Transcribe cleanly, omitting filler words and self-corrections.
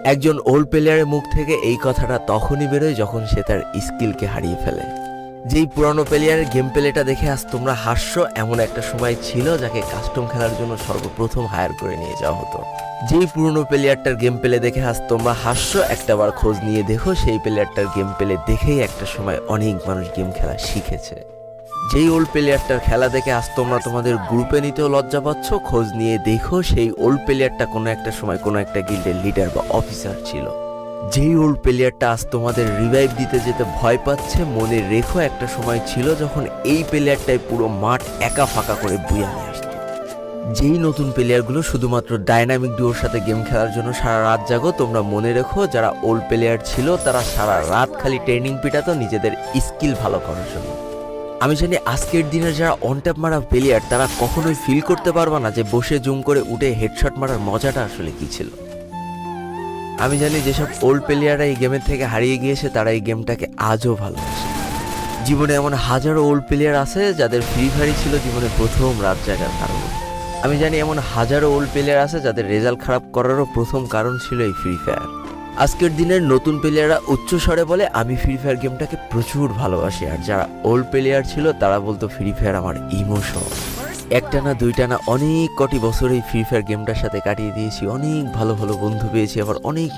একজন ওল্ড প্লেয়ারের মুখ থেকে এই কথাটা তখনই বেরোয় যখন সে তার স্কিলকে হারিয়ে ফেলে। যেই পুরানো প্লেয়ারের গেম প্লেটা দেখে আজ তোমরা হাসছো, এমন একটা সময় ছিল যাকে কাস্টম খেলার জন্য সর্বপ্রথম হায়ার করে নিয়ে যাওয়া হতো। যেই পুরনো প্লেয়ারটার গেম প্লে দেখে আজ তোমরা হাসছো, একটাবার খোঁজ নিয়ে দেখো সেই প্লেয়ারটার গেম প্লে দেখেই একটা সময় অনেক মানুষ গেম খেলা শিখেছে। যেই ওল্ড প্লেয়ারটার খেলা দেখে আজ তোমরা তোমাদের গ্রুপে নিতেও লজ্জা পাচ্ছ, খোঁজ নিয়ে দেখো সেই ওল্ড প্লেয়ারটা কোনো একটা সময় কোনো একটা গিল্ডের লিডার বা অফিসার ছিল। যেই ওল্ড প্লেয়ারটা আজ তোমাদের রিভাইভ দিতে যেতে ভয় পাচ্ছে, মনে রেখো একটা সময় ছিল যখন এই প্লেয়ারটাই পুরো মাঠ একা ফাঁকা করে বুয়া নিয়ে আসতো। যেই নতুন প্লেয়ারগুলো শুধুমাত্র ডাইনামিক ডুয়োর সাথে গেম খেলার জন্য সারা রাত জাগো, তোমরা মনে রেখো যারা ওল্ড প্লেয়ার ছিল তারা সারা রাত খালি ট্রেনিং পিটাতো নিজেদের স্কিল ভালো করার জন্য। আমি জানি আজকের দিনের যারা অন ট্যাপ মারা প্লেয়ার তারা কখনোই ফিল করতে পারবে না যে বসে জুম করে উঠে হেডশট মারার মজাটা আসলে কি ছিল। আমি জানি যেসব ওল্ড প্লেয়াররা এই গেমের থেকে হারিয়ে গিয়েছে তারা এই গেমটাকে আজও ভালোবাসে। জীবনে এমন হাজারো ওল্ড প্লেয়ার আছে যাদের ফ্রি ফায়ারই ছিল জীবনে প্রথম রাত জাগার কারণ। আমি জানি এমন হাজারো ওল্ড প্লেয়ার আছে যাদের রেজাল্ট খারাপ করারও প্রথম কারণ ছিল এই ফ্রি ফায়ার। আজকের দিনের নতুন প্লেয়াররা উচ্চ স্বরে বলে আমি ফ্রি ফায়ার গেমটাকে প্রচুর ভালোবাসি, আর যারা ওল্ড প্লেয়ার ছিল তারা বলতো ফ্রি ফায়ার আমার ইমোশন। একটা না দুইটা না অনেক কটি বছর এই ফ্রি ফায়ার গেমটার সাথে কাটিয়ে দিয়েছি, অনেক ভালো ভালো বন্ধু পেয়েছি, আবার অনেক